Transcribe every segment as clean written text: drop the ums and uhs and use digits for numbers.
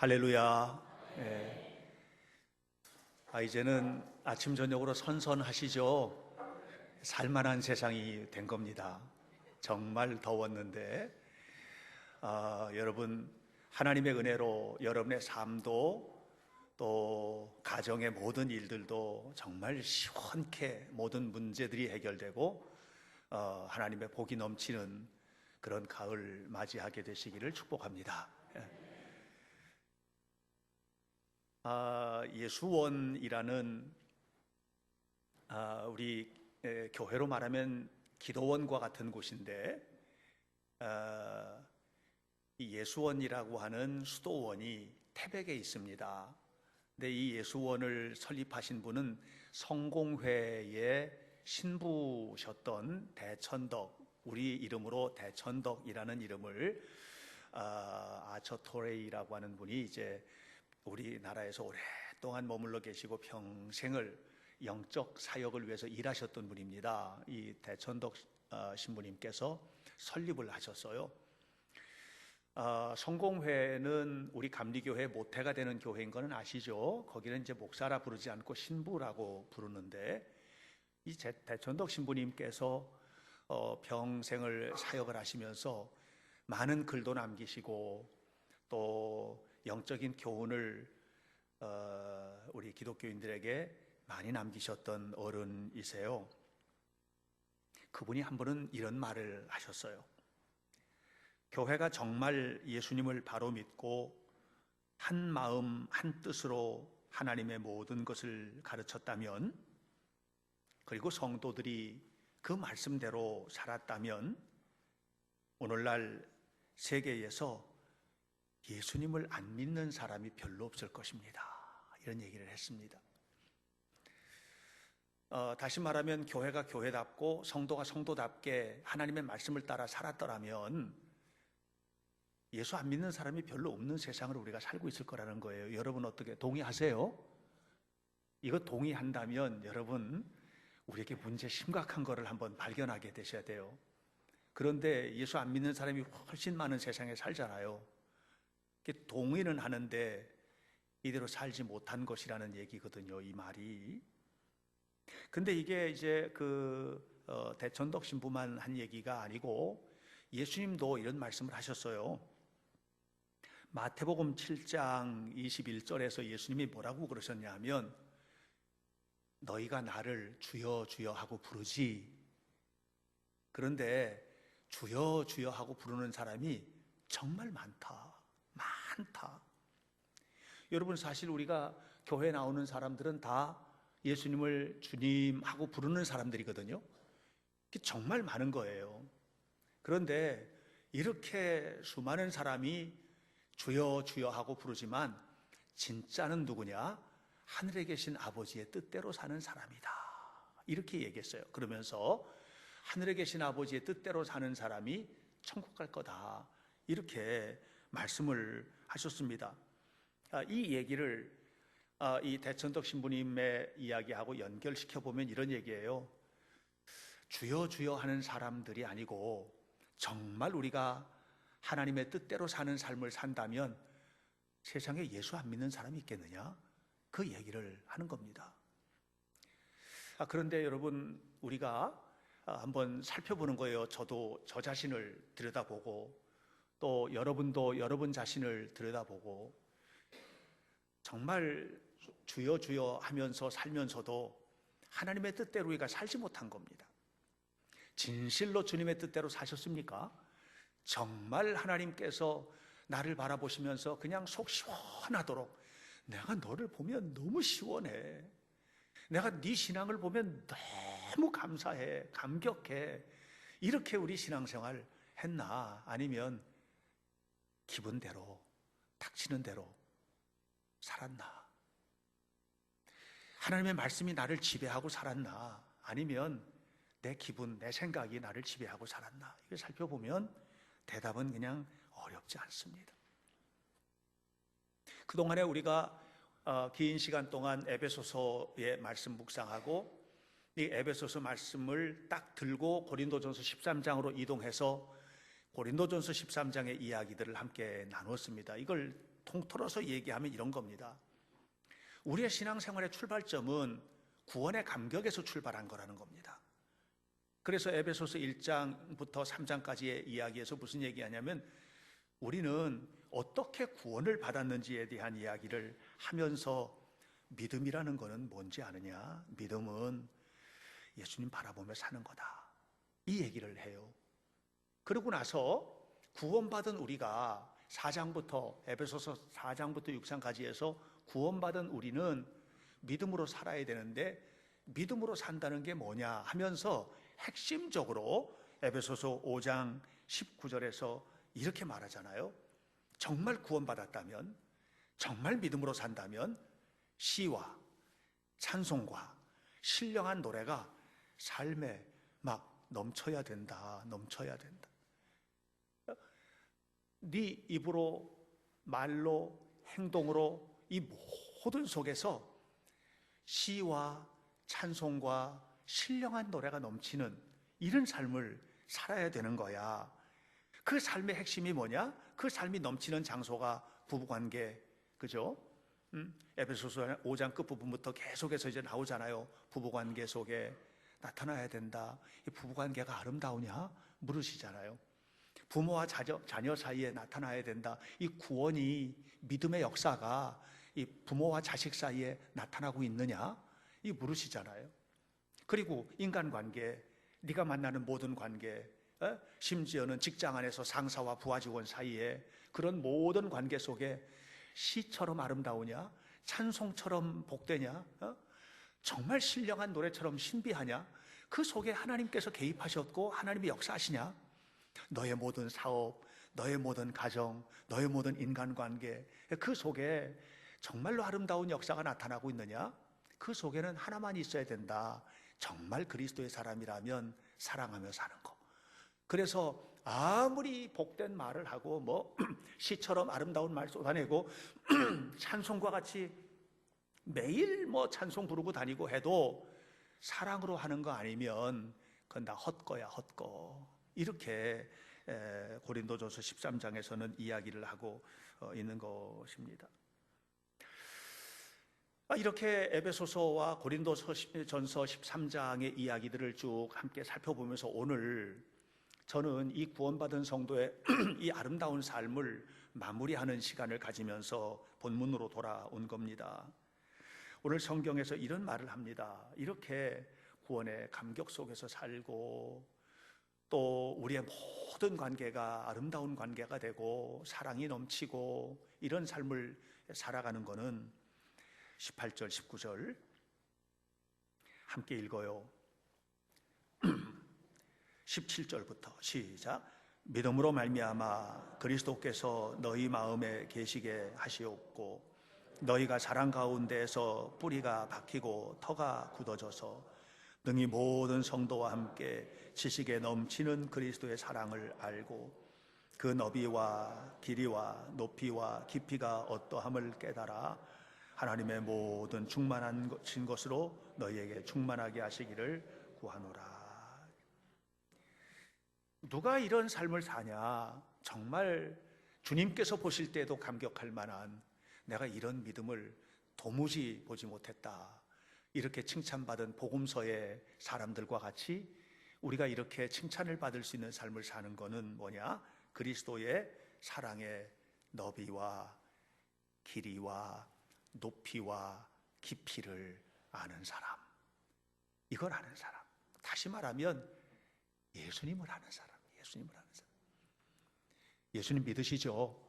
할렐루야. 예. 이제는 아침 저녁으로 선선하시죠? 살만한 세상이 된 겁니다. 정말 더웠는데 여러분, 하나님의 은혜로 여러분의 삶도 또 가정의 모든 일들도 정말 시원케 모든 문제들이 해결되고 하나님의 복이 넘치는 그런 가을 맞이하게 되시기를 축복합니다. 예수원이라는 우리 교회로 말하면 기도원과 같은 곳인데, 이 예수원이라고 하는 수도원이 태백에 있습니다. 근데 이 예수원을 설립하신 분은 성공회의 신부셨던 대천덕, 우리 이름으로 대천덕이라는 이름을 아처토레이라고 하는 분이 이제 우리나라에서 오랫동안 머물러 계시고 평생을 영적 사역을 위해서 일하셨던 분입니다. 이 대천덕 신부님께서 설립을 하셨어요. 성공회는 우리 감리교회 모태가 되는 교회인 거는 아시죠? 거기는 이제 목사라 부르지 않고 신부라고 부르는데, 이 대천덕 신부님께서 평생을 사역을 하시면서 많은 글도 남기시고 또 영적인 교훈을 우리 기독교인들에게 많이 남기셨던 어른이세요. 그분이 한 번은 이런 말을 하셨어요. 교회가 정말 예수님을 바로 믿고 한 마음 한 뜻으로 하나님의 모든 것을 가르쳤다면, 그리고 성도들이 그 말씀대로 살았다면 오늘날 세계에서 예수님을 안 믿는 사람이 별로 없을 것입니다. 이런 얘기를 했습니다. 다시 말하면 교회가 교회답고 성도가 성도답게 하나님의 말씀을 따라 살았더라면 예수 안 믿는 사람이 별로 없는 세상을 우리가 살고 있을 거라는 거예요. 여러분 어떻게 동의하세요? 이거 동의한다면 여러분, 우리에게 문제 심각한 거를 한번 발견하게 되셔야 돼요. 그런데 예수 안 믿는 사람이 훨씬 많은 세상에 살잖아요. 동의는 하는데 이대로 살지 못한 것이라는 얘기거든요, 이 말이. 근데 이게 이제 대천덕 신부만 한 얘기가 아니고 예수님도 이런 말씀을 하셨어요. 마태복음 7장 21절에서 예수님이 뭐라고 그러셨냐 하면, 너희가 나를 주여 주여 하고 부르지, 그런데 주여 주여 하고 부르는 사람이 정말 많다. 여러분, 사실 우리가 교회 나오는 사람들은 다 예수님을 주님 하고 부르는 사람들이거든요. 그게 정말 많은 거예요. 그런데 이렇게 수많은 사람이 주여 주여 하고 부르지만 진짜는 누구냐? 하늘에 계신 아버지의 뜻대로 사는 사람이다, 이렇게 얘기했어요. 그러면서 하늘에 계신 아버지의 뜻대로 사는 사람이 천국 갈 거다, 이렇게 말씀을 하셨습니다. 이 얘기를 이 대천덕 신부님의 이야기하고 연결시켜 보면 이런 얘기예요. 주여 주여 하는 사람들이 아니고 정말 우리가 하나님의 뜻대로 사는 삶을 산다면 세상에 예수 안 믿는 사람이 있겠느냐? 그 얘기를 하는 겁니다. 그런데 여러분, 우리가 한번 살펴보는 거예요. 저도 저 자신을 들여다보고 또 여러분도 여러분 자신을 들여다보고, 정말 주여 주여 하면서 살면서도 하나님의 뜻대로 우리가 살지 못한 겁니다. 진실로 주님의 뜻대로 사셨습니까? 정말 하나님께서 나를 바라보시면서 그냥 속 시원하도록, 내가 너를 보면 너무 시원해, 내가 네 신앙을 보면 너무 감사해, 감격해, 이렇게 우리 신앙생활 했나? 아니면 기분대로 닥치는 대로 살았나? 하나님의 말씀이 나를 지배하고 살았나? 아니면 내 기분, 내 생각이 나를 지배하고 살았나? 이걸 살펴보면 대답은 그냥 어렵지 않습니다. 그동안에 우리가 긴 시간 동안 에베소서의 말씀 묵상하고, 이 에베소서 말씀을 딱 들고 고린도전서 13장으로 이동해서 고린도전서 13장의 이야기들을 함께 나눴습니다. 이걸 통틀어서 얘기하면 이런 겁니다. 우리의 신앙생활의 출발점은 구원의 감격에서 출발한 거라는 겁니다. 그래서 에베소서 1장부터 3장까지의 이야기에서 무슨 얘기하냐면 우리는 어떻게 구원을 받았는지에 대한 이야기를 하면서 믿음이라는 거는 뭔지 아느냐? 믿음은 예수님 바라보며 사는 거다. 이 얘기를 해요. 그러고 나서 구원받은 우리가 4장부터 에베소서 4장부터 6장까지 해서 구원받은 우리는 믿음으로 살아야 되는데 믿음으로 산다는 게 뭐냐 하면서 핵심적으로 에베소서 5장 19절에서 이렇게 말하잖아요. 정말 구원받았다면, 정말 믿음으로 산다면 시와 찬송과 신령한 노래가 삶에 막 넘쳐야 된다. 넘쳐야 된다. 네 입으로, 말로, 행동으로 이 모든 속에서 시와 찬송과 신령한 노래가 넘치는 이런 삶을 살아야 되는 거야. 그 삶의 핵심이 뭐냐? 그 삶이 넘치는 장소가 부부관계, 그죠? 에베소서 5장 끝부분부터 계속해서 이제 나오잖아요. 부부관계 속에 나타나야 된다. 이 부부관계가 아름다우냐? 물으시잖아요. 부모와 자녀 사이에 나타나야 된다. 이 구원이, 믿음의 역사가 이 부모와 자식 사이에 나타나고 있느냐? 이 물으시잖아요. 그리고 인간관계, 네가 만나는 모든 관계, 심지어는 직장 안에서 상사와 부하 직원 사이에 그런 모든 관계 속에 시처럼 아름다우냐? 찬송처럼 복되냐? 정말 신령한 노래처럼 신비하냐? 그 속에 하나님께서 개입하셨고 하나님이 역사하시냐? 너의 모든 사업, 너의 모든 가정, 너의 모든 인간관계, 그 속에 정말로 아름다운 역사가 나타나고 있느냐? 그 속에는 하나만 있어야 된다. 정말 그리스도의 사람이라면 사랑하며 사는 거. 그래서 아무리 복된 말을 하고 뭐 시처럼 아름다운 말 쏟아내고 찬송과 같이 매일 뭐 찬송 부르고 다니고 해도 사랑으로 하는 거 아니면 그건 다 헛거야, 헛거. 이렇게 고린도전서 13장에서는 이야기를 하고 있는 것입니다. 이렇게 에베소서와 고린도전서 13장의 이야기들을 쭉 함께 살펴보면서 오늘 저는 이 구원받은 성도의 이 아름다운 삶을 마무리하는 시간을 가지면서 본문으로 돌아온 겁니다. 오늘 성경에서 이런 말을 합니다. 이렇게 구원의 감격 속에서 살고 또 우리의 모든 관계가 아름다운 관계가 되고 사랑이 넘치고 이런 삶을 살아가는 것은 18절, 19절 함께 읽어요. 17절부터 시작. 믿음으로 말미암아 그리스도께서 너희 마음에 계시게 하시옵고 너희가 사랑 가운데에서 뿌리가 박히고 터가 굳어져서 능히 모든 성도와 함께 지식에 넘치는 그리스도의 사랑을 알고 그 너비와 길이와 높이와 깊이가 어떠함을 깨달아 하나님의 모든 충만한 것으로 너희에게 충만하게 하시기를 구하노라. 누가 이런 삶을 사냐? 정말 주님께서 보실 때도 감격할 만한, 내가 이런 믿음을 도무지 보지 못했다. 이렇게 칭찬받은 복음서의 사람들과 같이 우리가 이렇게 칭찬을 받을 수 있는 삶을 사는 것은 뭐냐? 그리스도의 사랑의 너비와 길이와 높이와 깊이를 아는 사람. 이걸 아는 사람. 다시 말하면 예수님을 아는 사람. 예수님을 아는 사람. 예수님 믿으시죠?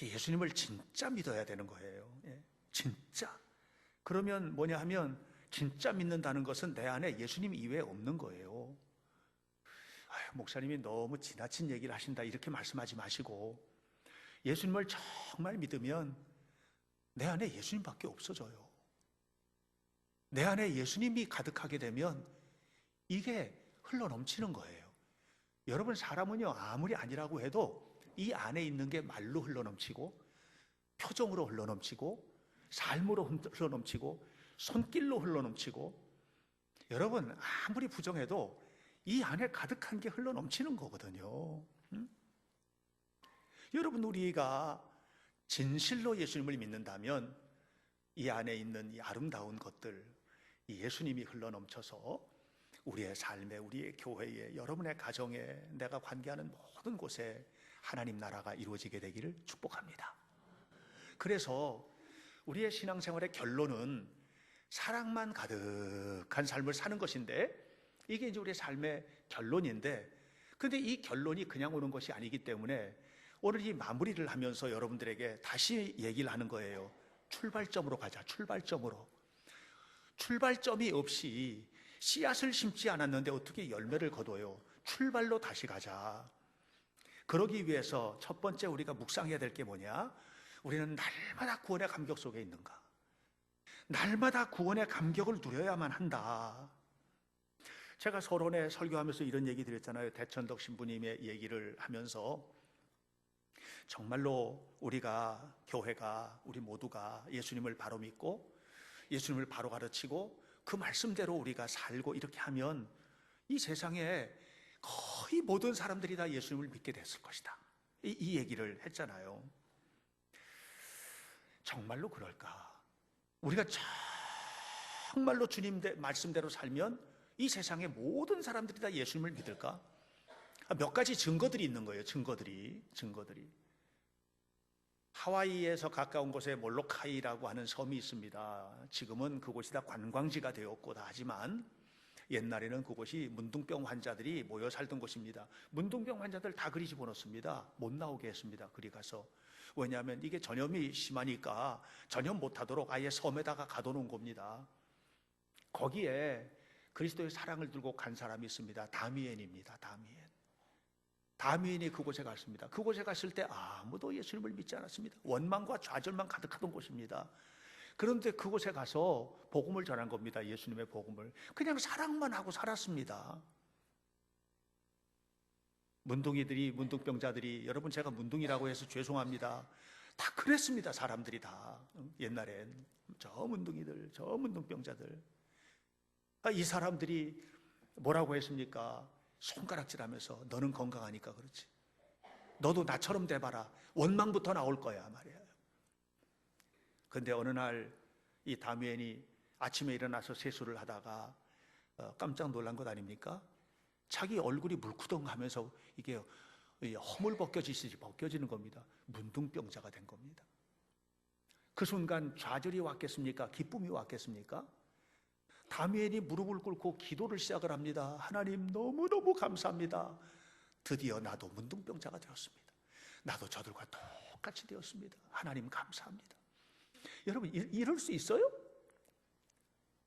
예수님을 진짜 믿어야 되는 거예요. 진짜. 그러면 뭐냐 하면 진짜 믿는다는 것은 내 안에 예수님 이외에 없는 거예요. 목사님이 너무 지나친 얘기를 하신다 이렇게 말씀하지 마시고 예수님을 정말 믿으면 내 안에 예수님밖에 없어져요. 내 안에 예수님이 가득하게 되면 이게 흘러넘치는 거예요. 여러분, 사람은요 아무리 아니라고 해도 이 안에 있는 게 말로 흘러넘치고 표정으로 흘러넘치고 삶으로 흘러넘치고 손길로 흘러넘치고, 여러분 아무리 부정해도 이 안에 가득한 게 흘러넘치는 거거든요. 여러분, 우리가 진실로 예수님을 믿는다면 이 안에 있는 이 아름다운 것들, 이 예수님이 흘러넘쳐서 우리의 삶에, 우리의 교회에, 여러분의 가정에, 내가 관계하는 모든 곳에 하나님 나라가 이루어지게 되기를 축복합니다. 그래서 우리의 신앙생활의 결론은 사랑만 가득한 삶을 사는 것인데, 이게 이제 우리의 삶의 결론인데, 근데 이 결론이 그냥 오는 것이 아니기 때문에 오늘 이 마무리를 하면서 여러분들에게 다시 얘기를 하는 거예요. 출발점으로 가자. 출발점으로. 출발점이 없이 씨앗을 심지 않았는데 어떻게 열매를 거둬요? 출발로 다시 가자. 그러기 위해서 첫 번째 우리가 묵상해야 될 게 뭐냐? 우리는 날마다 구원의 감격 속에 있는가? 날마다 구원의 감격을 누려야만 한다. 제가 서론에 설교하면서 이런 얘기 드렸잖아요. 대천덕 신부님의 얘기를 하면서 정말로 우리가, 교회가, 우리 모두가 예수님을 바로 믿고 예수님을 바로 가르치고 그 말씀대로 우리가 살고 이렇게 하면 이 세상에 거의 모든 사람들이 다 예수님을 믿게 됐을 것이다. 이 얘기를 했잖아요. 정말로 그럴까? 우리가 정말로 주님 말씀대로 살면 이 세상의 모든 사람들이 다 예수님을 믿을까? 몇 가지 증거들이 있는 거예요. 증거들이. 하와이에서 가까운 곳에 몰로카이라고 하는 섬이 있습니다. 지금은 그곳이 다 관광지가 되었고 다 하지만 옛날에는 그곳이 문둥병 환자들이 모여 살던 곳입니다. 문둥병 환자들 다 그리 집어넣습니다. 못 나오게 했습니다. 그리 가서. 왜냐하면 이게 전염이 심하니까 전염 못하도록 아예 섬에다가 가둬놓은 겁니다. 거기에 그리스도의 사랑을 들고 간 사람이 있습니다. 다미엔입니다. 다미엔이 그곳에 갔습니다. 그곳에 갔을 때 아무도 예수님을 믿지 않았습니다. 원망과 좌절만 가득하던 곳입니다. 그런데 그곳에 가서 복음을 전한 겁니다. 예수님의 복음을. 그냥 사랑만 하고 살았습니다. 문둥병자들이, 여러분 제가 문둥이라고 해서 죄송합니다. 다 그랬습니다. 사람들이 다. 옛날엔 저 문둥이들, 저 문둥병자들. 이 사람들이 뭐라고 했습니까? 손가락질하면서 너는 건강하니까 그렇지. 너도 나처럼 돼봐라. 원망부터 나올 거야 말이에요. 근데 어느 날 이 다미엔이 아침에 일어나서 세수를 하다가 깜짝 놀란 것 아닙니까? 자기 얼굴이 물구덩하면서 이게 허물 벗겨지는 겁니다. 문둥병자가 된 겁니다. 그 순간 좌절이 왔겠습니까? 기쁨이 왔겠습니까? 다미엔이 무릎을 꿇고 기도를 시작을 합니다. 하나님 너무너무 감사합니다. 드디어 나도 문둥병자가 되었습니다. 나도 저들과 똑같이 되었습니다. 하나님 감사합니다. 여러분 이럴 수 있어요?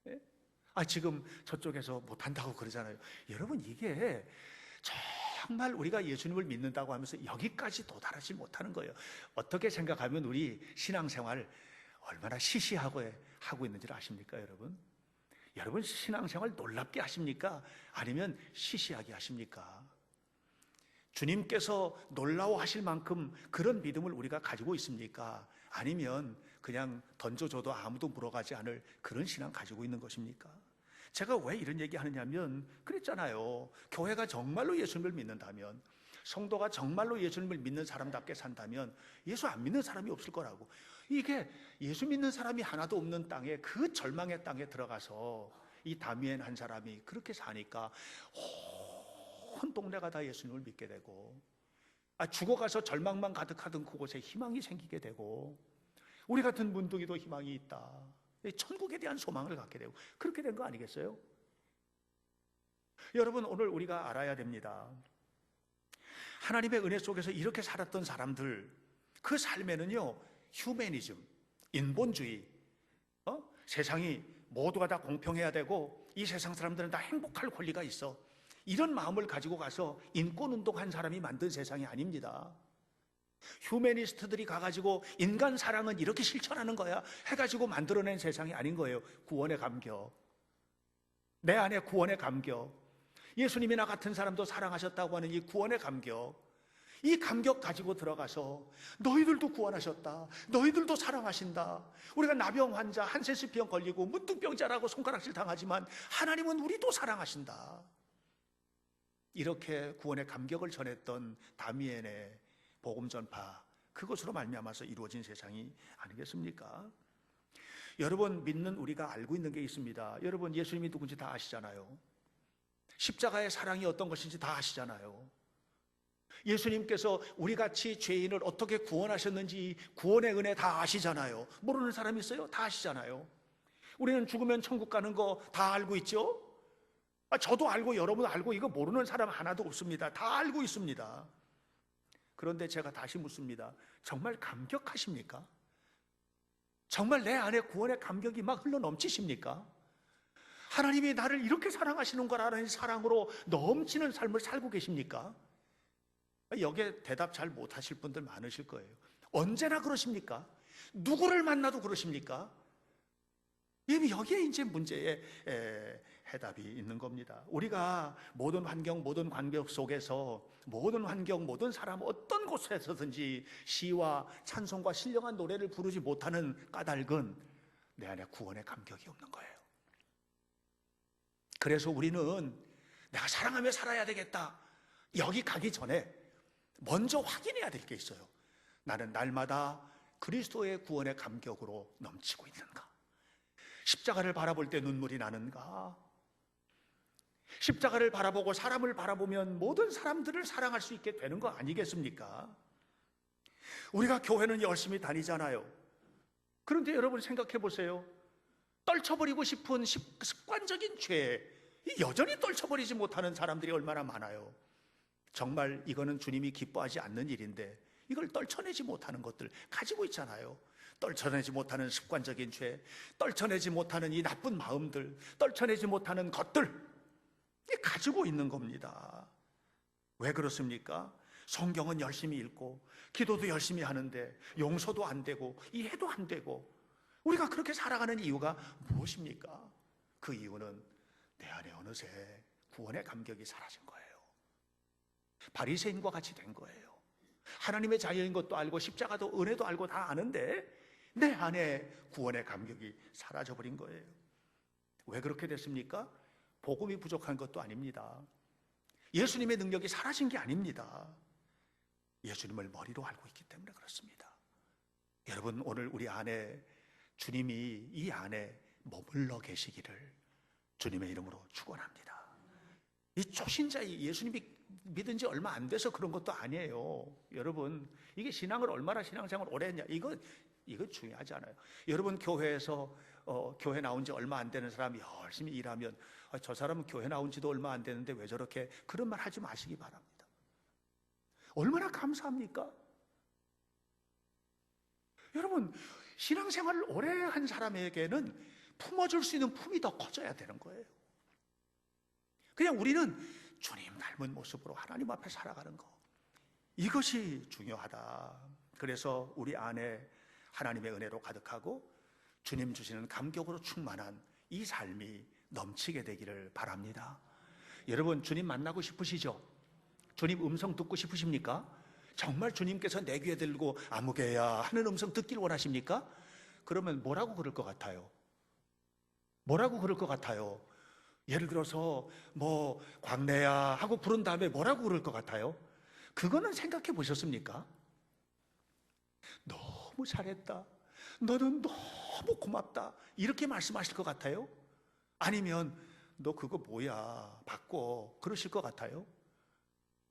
네? 지금 저쪽에서 못한다고 그러잖아요. 여러분 이게 정말 우리가 예수님을 믿는다고 하면서 여기까지 도달하지 못하는 거예요. 어떻게 생각하면 우리 신앙생활 얼마나 시시하고 하고 있는지를 아십니까 여러분? 여러분 신앙생활 놀랍게 하십니까? 아니면 시시하게 하십니까? 주님께서 놀라워하실 만큼 그런 믿음을 우리가 가지고 있습니까? 아니면 그냥 던져줘도 아무도 물어가지 않을 그런 신앙 가지고 있는 것입니까? 제가 왜 이런 얘기 하느냐면 그랬잖아요. 교회가 정말로 예수님을 믿는다면, 성도가 정말로 예수님을 믿는 사람답게 산다면 예수 안 믿는 사람이 없을 거라고. 이게 예수 믿는 사람이 하나도 없는 땅에, 그 절망의 땅에 들어가서 이 다미엔 한 사람이 그렇게 사니까 온 동네가 다 예수님을 믿게 되고, 죽어가서 절망만 가득하던 그곳에 희망이 생기게 되고, 우리 같은 문둥이도 희망이 있다, 천국에 대한 소망을 갖게 되고, 그렇게 된 거 아니겠어요? 여러분 오늘 우리가 알아야 됩니다. 하나님의 은혜 속에서 이렇게 살았던 사람들, 그 삶에는요 휴메니즘, 인본주의, 세상이 모두가 다 공평해야 되고 이 세상 사람들은 다 행복할 권리가 있어, 이런 마음을 가지고 가서 인권운동한 사람이 만든 세상이 아닙니다. 휴메니스트들이 가가지고 인간 사랑은 이렇게 실천하는 거야 해가지고 만들어낸 세상이 아닌 거예요. 구원의 감격, 내 안에 구원의 감격, 예수님이 나 같은 사람도 사랑하셨다고 하는 이 구원의 감격, 이 감격 가지고 들어가서 너희들도 구원하셨다, 너희들도 사랑하신다, 우리가 나병 환자, 한세스병 걸리고 문둥병자라고 손가락질 당하지만 하나님은 우리도 사랑하신다, 이렇게 구원의 감격을 전했던 다미엔의 복음 전파, 그것으로 말미암아서 이루어진 세상이 아니겠습니까? 여러분, 믿는 우리가 알고 있는 게 있습니다. 여러분, 예수님이 누군지 다 아시잖아요. 십자가의 사랑이 어떤 것인지 다 아시잖아요. 예수님께서 우리같이 죄인을 어떻게 구원하셨는지 구원의 은혜 다 아시잖아요. 모르는 사람이 있어요? 다 아시잖아요. 우리는 죽으면 천국 가는 거 다 알고 있죠? 저도 알고 여러분 알고, 이거 모르는 사람 하나도 없습니다. 다 알고 있습니다. 그런데 제가 다시 묻습니다. 정말 감격하십니까? 정말 내 안에 구원의 감격이 막 흘러넘치십니까? 하나님이 나를 이렇게 사랑하시는 거라는 사랑으로 넘치는 삶을 살고 계십니까? 여기에 대답 잘 못하실 분들 많으실 거예요. 언제나 그러십니까? 누구를 만나도 그러십니까? 여기에 이제 문제의 해답이 있는 겁니다. 우리가 모든 환경, 모든 관계 속에서, 모든 환경, 모든 사람, 어떤 곳에서든지 시와 찬송과 신령한 노래를 부르지 못하는 까닭은 내 안에 구원의 감격이 없는 거예요. 그래서 우리는 내가 사랑하며 살아야 되겠다, 여기 가기 전에 먼저 확인해야 될 게 있어요. 나는 날마다 그리스도의 구원의 감격으로 넘치고 있는가? 십자가를 바라볼 때 눈물이 나는가? 십자가를 바라보고 사람을 바라보면 모든 사람들을 사랑할 수 있게 되는 거 아니겠습니까? 우리가 교회는 열심히 다니잖아요. 그런데 여러분 생각해 보세요. 떨쳐버리고 싶은 습관적인 죄, 여전히 떨쳐버리지 못하는 사람들이 얼마나 많아요. 정말 이거는 주님이 기뻐하지 않는 일인데 이걸 떨쳐내지 못하는 것들 가지고 있잖아요. 떨쳐내지 못하는 습관적인 죄, 떨쳐내지 못하는 이 나쁜 마음들, 떨쳐내지 못하는 것들 가지고 있는 겁니다. 왜 그렇습니까? 성경은 열심히 읽고 기도도 열심히 하는데 용서도 안 되고 이해도 안 되고 우리가 그렇게 살아가는 이유가 무엇입니까? 그 이유는 내 안에 어느새 구원의 감격이 사라진 거예요. 바리새인과 같이 된 거예요. 하나님의 자녀인 것도 알고 십자가도 은혜도 알고 다 아는데 내 안에 구원의 감격이 사라져버린 거예요. 왜 그렇게 됐습니까? 복음이 부족한 것도 아닙니다. 예수님의 능력이 사라진 게 아닙니다. 예수님을 머리로 알고 있기 때문에 그렇습니다. 여러분, 오늘 우리 안에 주님이 이 안에 머물러 계시기를 주님의 이름으로 축원합니다. 이 초신자이 예수님이 믿은 지 얼마 안 돼서 그런 것도 아니에요. 여러분, 이게 신앙을 얼마나 신앙생활을 오래 했냐, 이거 중요하지 않아요. 여러분, 교회에서 교회 나온 지 얼마 안 되는 사람이 열심히 일하면 저 사람은 교회 나온 지도 얼마 안 되는데 왜 저렇게, 그런 말 하지 마시기 바랍니다. 얼마나 감사합니까? 여러분, 신앙생활을 오래 한 사람에게는 품어줄 수 있는 품이 더 커져야 되는 거예요. 그냥 우리는 주님 닮은 모습으로 하나님 앞에 살아가는 거, 이것이 중요하다. 그래서 우리 안에 하나님의 은혜로 가득하고 주님 주시는 감격으로 충만한 이 삶이 넘치게 되기를 바랍니다. 여러분, 주님 만나고 싶으시죠? 주님 음성 듣고 싶으십니까? 정말 주님께서 내 귀에 들고 아무개야 하는 음성 듣길 원하십니까? 그러면 뭐라고 그럴 것 같아요? 뭐라고 그럴 것 같아요? 예를 들어서 뭐 광래야 하고 부른 다음에 뭐라고 그럴 것 같아요? 그거는 생각해 보셨습니까? 너무 잘했다, 너는 너무 고맙다, 이렇게 말씀하실 것 같아요? 아니면 너 그거 뭐야 바꿔, 그러실 것 같아요?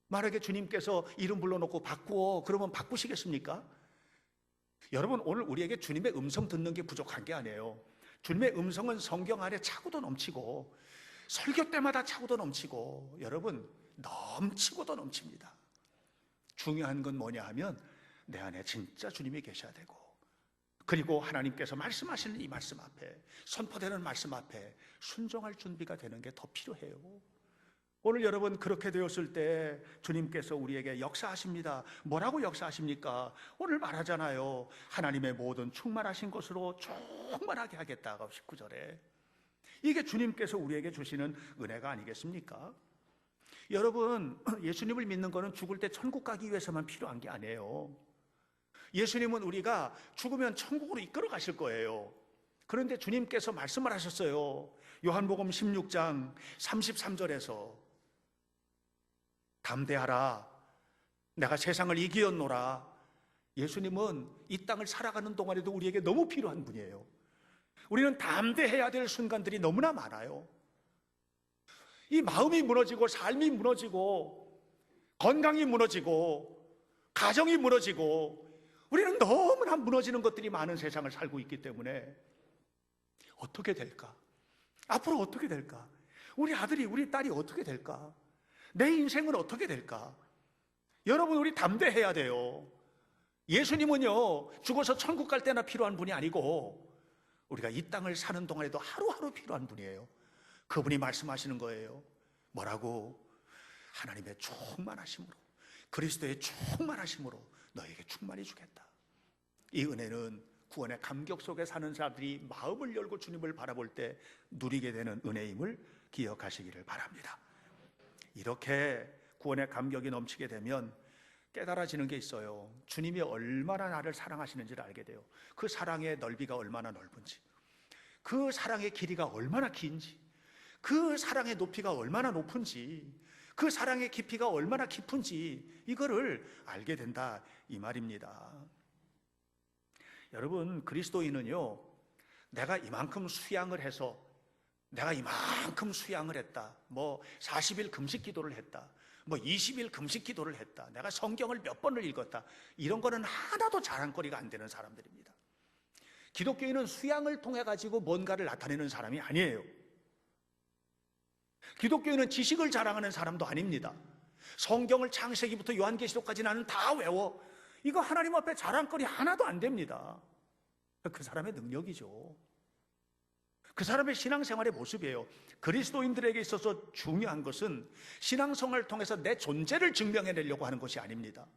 만약에 주님께서 이름 불러놓고 바꾸어, 그러면 바꾸시겠습니까? 여러분, 오늘 우리에게 주님의 음성 듣는 게 부족한 게 아니에요. 주님의 음성은 성경 안에 차고도 넘치고 설교 때마다 차고도 넘치고, 여러분, 넘치고도 넘칩니다. 중요한 건 뭐냐 하면 내 안에 진짜 주님이 계셔야 되고, 그리고 하나님께서 말씀하시는 이 말씀 앞에, 선포되는 말씀 앞에 순종할 준비가 되는 게 더 필요해요. 오늘 여러분 그렇게 되었을 때 주님께서 우리에게 역사하십니다. 뭐라고 역사하십니까? 오늘 말하잖아요. 하나님의 모든 충만하신 것으로 충만하게 하겠다고 19절에. 이게 주님께서 우리에게 주시는 은혜가 아니겠습니까? 여러분, 예수님을 믿는 것은 죽을 때 천국 가기 위해서만 필요한 게 아니에요. 예수님은 우리가 죽으면 천국으로 이끌어 가실 거예요. 그런데 주님께서 말씀을 하셨어요. 요한복음 16장 33절에서 담대하라, 내가 세상을 이기었노라. 예수님은 이 땅을 살아가는 동안에도 우리에게 너무 필요한 분이에요. 우리는 담대해야 될 순간들이 너무나 많아요. 이 마음이 무너지고 삶이 무너지고 건강이 무너지고 가정이 무너지고 우리는 너무나 무너지는 것들이 많은 세상을 살고 있기 때문에 어떻게 될까? 앞으로 어떻게 될까? 우리 아들이 우리 딸이 어떻게 될까? 내 인생은 어떻게 될까? 여러분, 우리 담대해야 돼요. 예수님은요, 죽어서 천국 갈 때나 필요한 분이 아니고 우리가 이 땅을 사는 동안에도 하루하루 필요한 분이에요. 그분이 말씀하시는 거예요. 뭐라고? 하나님의 충만하심으로, 그리스도의 충만하심으로 너에게 충만히 주겠다. 이 은혜는 구원의 감격 속에 사는 사람들이 마음을 열고 주님을 바라볼 때 누리게 되는 은혜임을 기억하시기를 바랍니다. 이렇게 구원의 감격이 넘치게 되면 깨달아지는 게 있어요. 주님이 얼마나 나를 사랑하시는지를 알게 돼요. 그 사랑의 넓이가 얼마나 넓은지, 그 사랑의 길이가 얼마나 긴지, 그 사랑의 높이가 얼마나 높은지, 그 사랑의 깊이가 얼마나 깊은지 이거를 알게 된다 이 말입니다. 여러분, 그리스도인은요, 내가 이만큼 수양을 해서, 내가 이만큼 수양을 했다, 뭐 40일 금식 기도를 했다, 뭐 20일 금식 기도를 했다, 내가 성경을 몇 번을 읽었다, 이런 거는 하나도 자랑거리가 안 되는 사람들입니다. 기독교인은 수양을 통해 가지고 뭔가를 나타내는 사람이 아니에요. 기독교인은 지식을 자랑하는 사람도 아닙니다. 성경을 창세기부터 요한계시록까지 나는 다 외워, 이거 하나님 앞에 자랑거리 하나도 안 됩니다. 그 사람의 능력이죠. 그 사람의 신앙생활의 모습이에요. 그리스도인들에게 있어서 중요한 것은 신앙생활을 통해서 내 존재를 증명해내려고 하는 것이 아닙니다.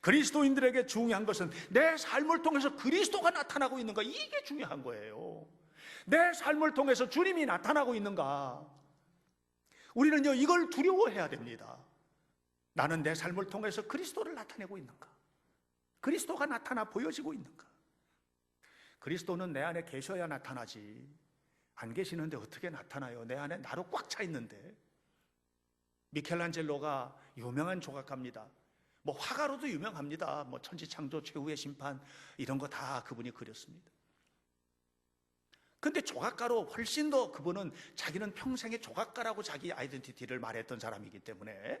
그리스도인들에게 중요한 것은 내 삶을 통해서 그리스도가 나타나고 있는가, 이게 중요한 거예요. 내 삶을 통해서 주님이 나타나고 있는가, 우리는요 이걸 두려워해야 됩니다. 나는 내 삶을 통해서 그리스도를 나타내고 있는가, 그리스도가 나타나 보여지고 있는가. 그리스도는 내 안에 계셔야 나타나지, 안 계시는데 어떻게 나타나요? 내 안에 나로 꽉 차 있는데. 미켈란젤로가 유명한 조각가입니다. 뭐 화가로도 유명합니다. 뭐 천지창조, 최후의 심판, 이런 거 다 그분이 그렸습니다. 근데 조각가로 훨씬 더 그분은 자기는 평생의 조각가라고 자기 아이덴티티를 말했던 사람이기 때문에,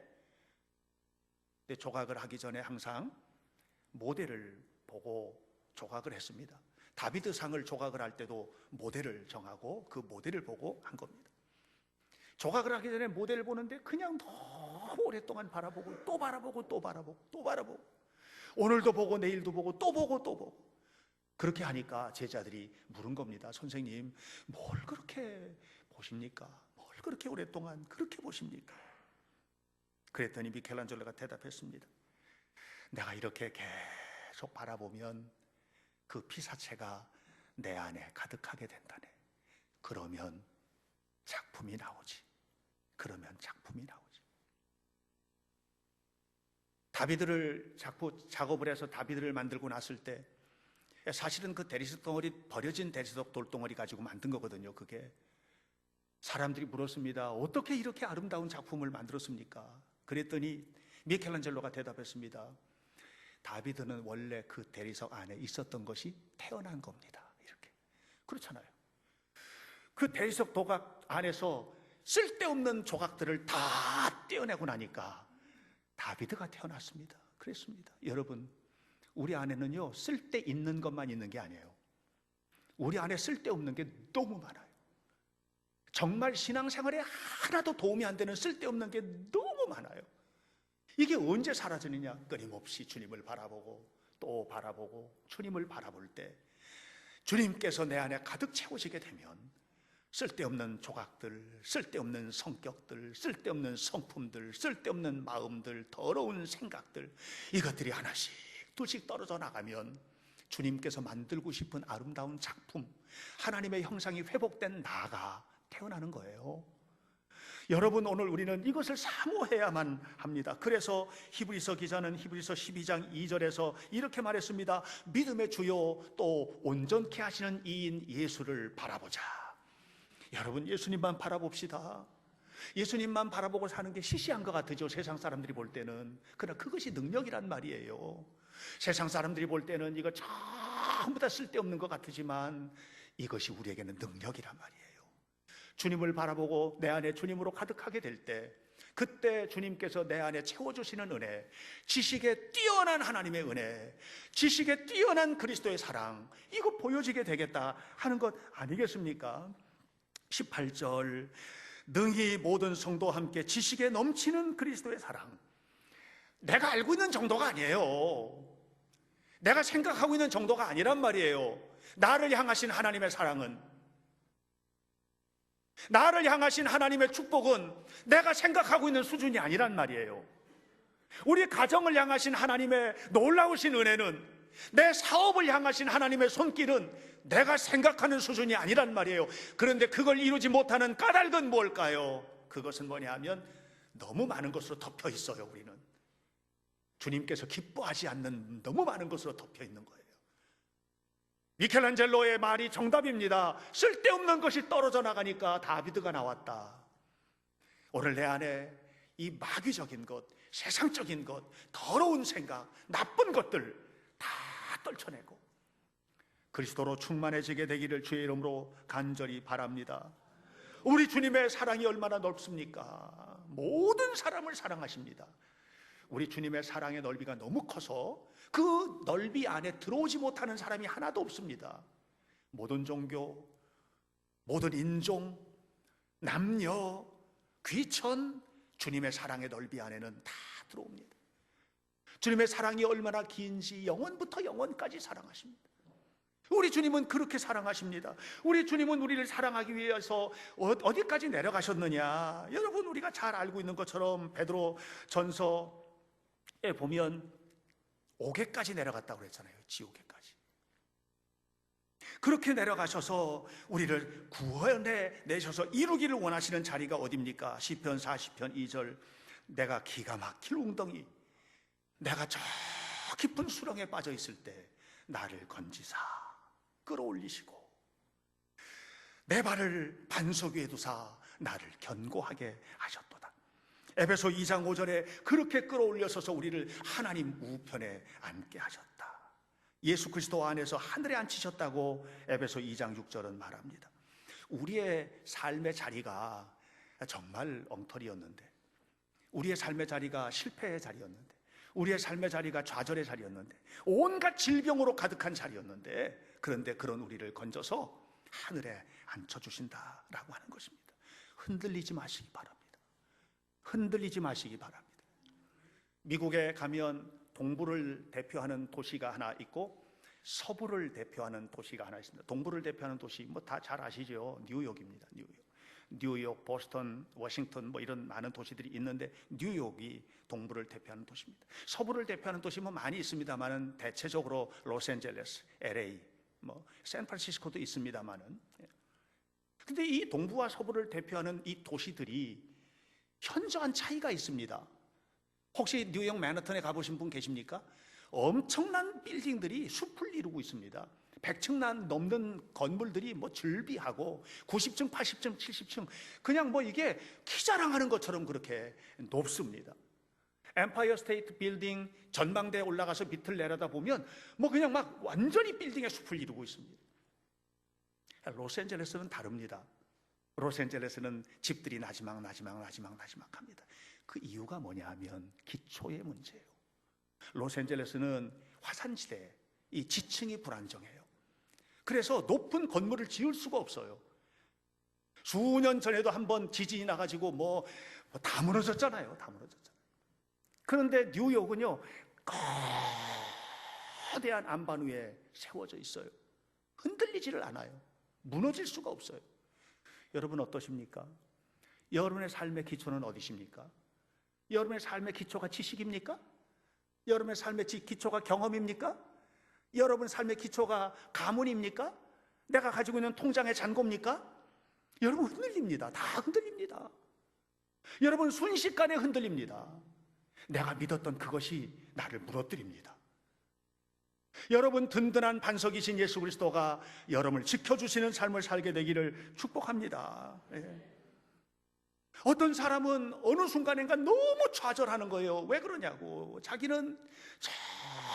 근데 조각을 하기 전에 항상 모델을 보고 조각을 했습니다. 다비드상을 조각을 할 때도 모델을 정하고 그 모델을 보고 한 겁니다. 조각을 하기 전에 모델을 보는데 그냥 너무 오랫동안 바라보고 또 바라보고 또 바라보고 또 바라보고, 오늘도 보고 내일도 보고 또 보고 또 보고, 그렇게 하니까 제자들이 물은 겁니다. 선생님, 뭘 그렇게 보십니까? 뭘 그렇게 오랫동안 그렇게 보십니까? 그랬더니 미켈란젤로가 대답했습니다. 내가 이렇게 계속 바라보면 그 피사체가 내 안에 가득하게 된다네. 그러면 작품이 나오지. 그러면 작품이 나오지. 다비드를 작업을 해서 다비드를 만들고 났을 때 사실은 그 대리석 덩어리, 버려진 대리석 돌덩어리 가지고 만든 거거든요. 그게 사람들이 물었습니다. 어떻게 이렇게 아름다운 작품을 만들었습니까? 그랬더니 미켈란젤로가 대답했습니다. 다비드는 원래 그 대리석 안에 있었던 것이 태어난 겁니다. 이렇게. 그렇잖아요. 그 대리석 도각 안에서 쓸데없는 조각들을 다 떼어내고 나니까 다비드가 태어났습니다. 그랬습니다. 여러분, 우리 안에는요 쓸데 있는 것만 있는 게 아니에요. 우리 안에 쓸데없는 게 너무 많아요. 정말 신앙생활에 하나도 도움이 안 되는 쓸데없는 게 너무 많아요. 이게 언제 사라지느냐? 끊임없이 주님을 바라보고 또 바라보고 주님을 바라볼 때 주님께서 내 안에 가득 채우시게 되면 쓸데없는 조각들, 쓸데없는 성격들, 쓸데없는 성품들, 쓸데없는 마음들, 더러운 생각들, 이것들이 하나씩 둘씩 떨어져 나가면 주님께서 만들고 싶은 아름다운 작품, 하나님의 형상이 회복된 나가 태어나는 거예요. 여러분, 오늘 우리는 이것을 사모해야만 합니다. 그래서 히브리서 기자는 히브리서 12장 2절에서 이렇게 말했습니다. 믿음의 주요 또 온전케 하시는 이인 예수를 바라보자. 여러분, 예수님만 바라봅시다. 예수님만 바라보고 사는 게 시시한 것 같으죠, 세상 사람들이 볼 때는. 그러나 그것이 능력이란 말이에요. 세상 사람들이 볼 때는 이거 전부 다 쓸데없는 것 같지만 이것이 우리에게는 능력이란 말이에요. 주님을 바라보고 내 안에 주님으로 가득하게 될 때, 그때 주님께서 내 안에 채워주시는 은혜, 지식에 뛰어난 하나님의 은혜, 지식에 뛰어난 그리스도의 사랑, 이거 보여지게 되겠다 하는 것 아니겠습니까? 18절, 능히 모든 성도와 함께 지식에 넘치는 그리스도의 사랑. 내가 알고 있는 정도가 아니에요. 내가 생각하고 있는 정도가 아니란 말이에요. 나를 향하신 하나님의 사랑은, 나를 향하신 하나님의 축복은 내가 생각하고 있는 수준이 아니란 말이에요. 우리 가정을 향하신 하나님의 놀라우신 은혜는, 내 사업을 향하신 하나님의 손길은 내가 생각하는 수준이 아니란 말이에요. 그런데 그걸 이루지 못하는 까닭은 뭘까요? 그것은 뭐냐 하면 너무 많은 것으로 덮여 있어요. 우리는 주님께서 기뻐하지 않는 너무 많은 것으로 덮여 있는 거예요. 미켈란젤로의 말이 정답입니다. 쓸데없는 것이 떨어져 나가니까 다비드가 나왔다. 오늘 내 안에 이 마귀적인 것, 세상적인 것, 더러운 생각, 나쁜 것들 다 떨쳐내고 그리스도로 충만해지게 되기를 주의 이름으로 간절히 바랍니다. 우리 주님의 사랑이 얼마나 넓습니까? 모든 사람을 사랑하십니다. 우리 주님의 사랑의 넓이가 너무 커서 그 넓이 안에 들어오지 못하는 사람이 하나도 없습니다. 모든 종교, 모든 인종, 남녀, 귀천, 주님의 사랑의 넓이 안에는 다 들어옵니다. 주님의 사랑이 얼마나 긴지 영원부터 영원까지 사랑하십니다. 우리 주님은 그렇게 사랑하십니다. 우리 주님은 우리를 사랑하기 위해서 어디까지 내려가셨느냐? 여러분, 우리가 잘 알고 있는 것처럼 베드로 전서에 보면 옥에까지 내려갔다고 그랬잖아요. 지옥에까지. 그렇게 내려가셔서 우리를 구원해 내셔서 이루기를 원하시는 자리가 어디입니까? 시편 40편 2절, 내가 기가 막힐 웅덩이, 내가 저 깊은 수렁에 빠져 있을 때 나를 건지사 끌어올리시고 내 발을 반석 위에 두사 나를 견고하게 하셨도다. 에베소 2장 5절에 그렇게 끌어올려서서 우리를 하나님 우편에 앉게 하셨다. 예수 그리스도 안에서 하늘에 앉히셨다고 에베소 2장 6절은 말합니다. 우리의 삶의 자리가 정말 엉터리였는데, 우리의 삶의 자리가 실패의 자리였는데, 우리의 삶의 자리가 좌절의 자리였는데, 온갖 질병으로 가득한 자리였는데, 그런데 그런 우리를 건져서 하늘에 앉혀주신다라고 하는 것입니다. 흔들리지 마시기 바랍니다. 흔들리지 마시기 바랍니다. 미국에 가면 동부를 대표하는 도시가 하나 있고 서부를 대표하는 도시가 하나 있습니다. 동부를 대표하는 도시 뭐 다 잘 아시죠? 뉴욕입니다. 뉴욕, 보스턴, 워싱턴 뭐 이런 많은 도시들이 있는데 뉴욕이 동부를 대표하는 도시입니다. 서부를 대표하는 도시 뭐 많이 있습니다만은 대체적으로 로스앤젤레스, LA, 뭐 샌프란시스코도 있습니다만은, 근데 이 동부와 서부를 대표하는 이 도시들이 현저한 차이가 있습니다. 혹시 뉴욕 맨하탄에 가보신 분 계십니까? 엄청난 빌딩들이 숲을 이루고 있습니다. 100층 넘는 건물들이 뭐 즐비하고 90층, 80층, 70층 그냥 뭐 이게 키 자랑하는 것처럼 그렇게 높습니다. 엠파이어 스테이트 빌딩 전망대에 올라가서 밑을 내려다 보면 뭐 그냥 막 완전히 빌딩의 숲을 이루고 있습니다. 로스앤젤레스는 다릅니다. 로스앤젤레스는 집들이 나지막합니다. 그 이유가 뭐냐 하면 기초의 문제예요. 로스앤젤레스는 화산지대, 이 지층이 불안정해요. 그래서 높은 건물을 지을 수가 없어요. 수년 전에도 한번 지진이 나가지고 뭐 다 무너졌잖아요. 다 무너졌잖아요. 그런데 뉴욕은요, 거대한 안반 위에 세워져 있어요. 흔들리지를 않아요. 무너질 수가 없어요. 여러분 어떠십니까? 여러분의 삶의 기초는 어디십니까? 여러분의 삶의 기초가 지식입니까? 여러분의 삶의 기초가 경험입니까? 여러분 삶의 기초가 가문입니까? 내가 가지고 있는 통장의 잔고입니까? 여러분 흔들립니다. 다 흔들립니다. 여러분 순식간에 흔들립니다. 내가 믿었던 그것이 나를 무너뜨립니다. 여러분 든든한 반석이신 예수 그리스도가 여러분을 지켜주시는 삶을 살게 되기를 축복합니다. 어떤 사람은 어느 순간인가 너무 좌절하는 거예요. 왜 그러냐고. 자기는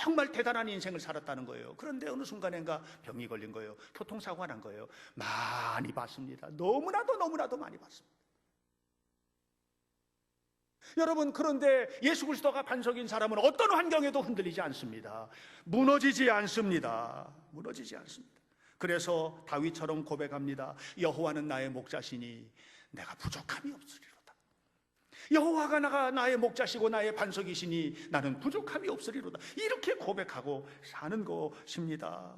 정말 대단한 인생을 살았다는 거예요. 그런데 어느 순간인가 병이 걸린 거예요. 교통사고가 난 거예요. 많이 봤습니다. 너무나도 많이 봤습니다. 여러분, 그런데 예수 그리스도가 반석인 사람은 어떤 환경에도 흔들리지 않습니다. 무너지지 않습니다. 그래서 다윗처럼 고백합니다. 여호와는 나의 목자시니 내가 부족함이 없으리로다. 여호와가 나의 목자시고 나의 반석이시니 나는 부족함이 없으리로다. 이렇게 고백하고 사는 것입니다.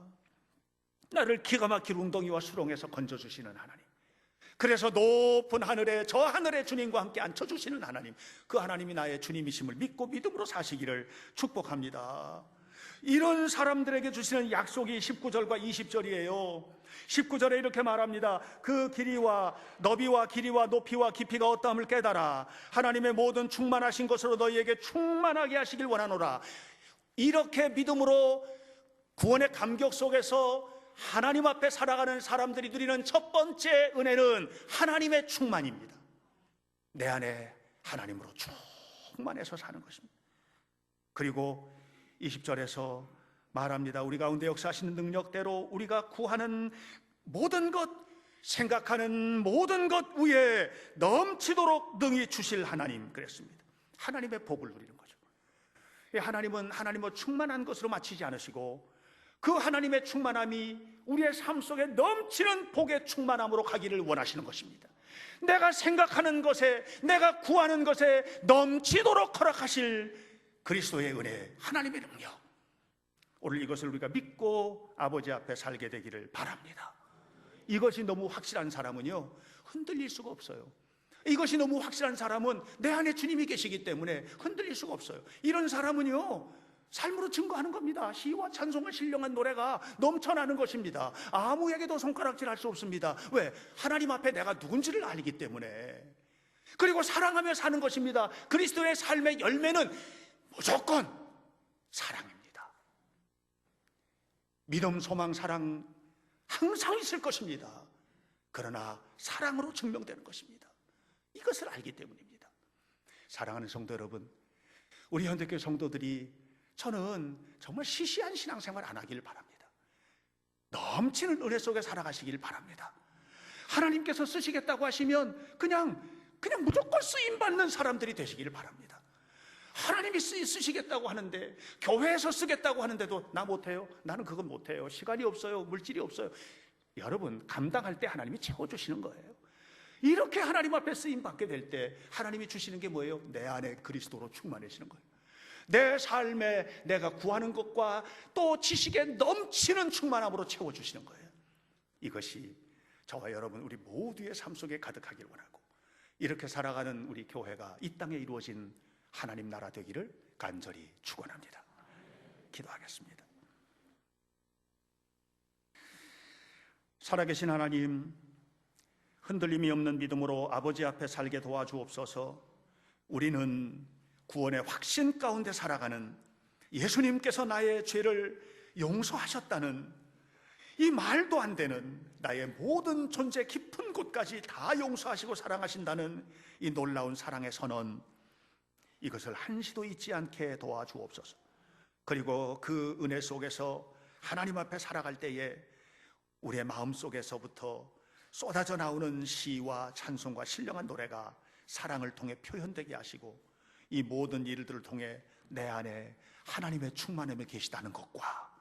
나를 기가 막힌 웅덩이와 수렁에서 건져주시는 하나님, 그래서 높은 하늘에 저 하늘의 주님과 함께 앉혀주시는 하나님, 그 하나님이 나의 주님이심을 믿고 믿음으로 사시기를 축복합니다. 이런 사람들에게 주시는 약속이 19절과 20절이에요 19절에 이렇게 말합니다. 그 길이와 너비와 길이와 높이와 깊이가 어떠함을 깨달아 하나님의 모든 충만하신 것으로 너희에게 충만하게 하시길 원하노라. 이렇게 믿음으로 구원의 감격 속에서 하나님 앞에 살아가는 사람들이 누리는 첫 번째 은혜는 하나님의 충만입니다. 내 안에 하나님으로 충만해서 사는 것입니다. 그리고 20절에서 말합니다. 우리 가운데 역사하시는 능력대로 우리가 구하는 모든 것, 생각하는 모든 것 위에 넘치도록 능히 주실 하나님, 그랬습니다. 하나님의 복을 누리는 거죠. 하나님은 하나님의 충만한 것으로 마치지 않으시고 그 하나님의 충만함이 우리의 삶 속에 넘치는 복의 충만함으로 가기를 원하시는 것입니다. 내가 생각하는 것에, 내가 구하는 것에 넘치도록 허락하실 그리스도의 은혜, 하나님의 능력, 오늘 이것을 우리가 믿고 아버지 앞에 살게 되기를 바랍니다. 이것이 너무 확실한 사람은요, 흔들릴 수가 없어요. 이것이 너무 확실한 사람은 내 안에 주님이 계시기 때문에 흔들릴 수가 없어요. 이런 사람은요, 삶으로 증거하는 겁니다. 시와 찬송을 신령한 노래가 넘쳐나는 것입니다. 아무에게도 손가락질할 수 없습니다. 왜? 하나님 앞에 내가 누군지를 알기 때문에. 그리고 사랑하며 사는 것입니다. 그리스도의 삶의 열매는 무조건 사랑입니다. 믿음, 소망, 사랑 항상 있을 것입니다. 그러나 사랑으로 증명되는 것입니다. 이것을 알기 때문입니다. 사랑하는 성도 여러분, 우리 현대교회 성도들이 저는 정말 시시한 신앙생활 안 하길 바랍니다. 넘치는 은혜 속에 살아가시길 바랍니다. 하나님께서 쓰시겠다고 하시면 그냥 무조건 쓰임받는 사람들이 되시길 바랍니다. 하나님이 쓰시겠다고 하는데, 교회에서 쓰겠다고 하는데도 나 못해요? 나는 그건 못해요. 시간이 없어요. 물질이 없어요. 여러분, 감당할 때 하나님이 채워주시는 거예요. 이렇게 하나님 앞에 쓰임받게 될 때 하나님이 주시는 게 뭐예요? 내 안에 그리스도로 충만해지는 거예요. 내 삶에 내가 구하는 것과 또 지식에 넘치는 충만함으로 채워주시는 거예요. 이것이 저와 여러분, 우리 모두의 삶 속에 가득하길 원하고, 이렇게 살아가는 우리 교회가 이 땅에 이루어진 하나님 나라 되기를 간절히 축원합니다. 기도하겠습니다. 살아계신 하나님, 흔들림이 없는 믿음으로 아버지 앞에 살게 도와주옵소서. 우리는 구원의 확신 가운데 살아가는, 예수님께서 나의 죄를 용서하셨다는 이 말도 안 되는, 나의 모든 존재 깊은 곳까지 다 용서하시고 사랑하신다는 이 놀라운 사랑의 선언, 이것을 한시도 잊지 않게 도와주옵소서. 그리고 그 은혜 속에서 하나님 앞에 살아갈 때에 우리의 마음속에서부터 쏟아져 나오는 시와 찬송과 신령한 노래가 사랑을 통해 표현되게 하시고, 이 모든 일들을 통해 내 안에 하나님의 충만함이 계시다는 것과,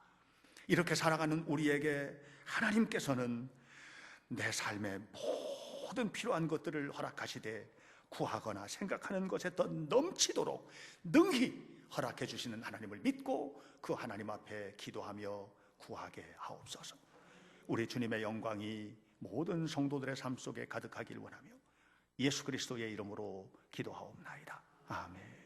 이렇게 살아가는 우리에게 하나님께서는 내 삶의 모든 필요한 것들을 허락하시되 구하거나 생각하는 것에 더 넘치도록 능히 허락해 주시는 하나님을 믿고 그 하나님 앞에 기도하며 구하게 하옵소서. 우리 주님의 영광이 모든 성도들의 삶 속에 가득하길 원하며 예수 그리스도의 이름으로 기도하옵나이다. 아멘.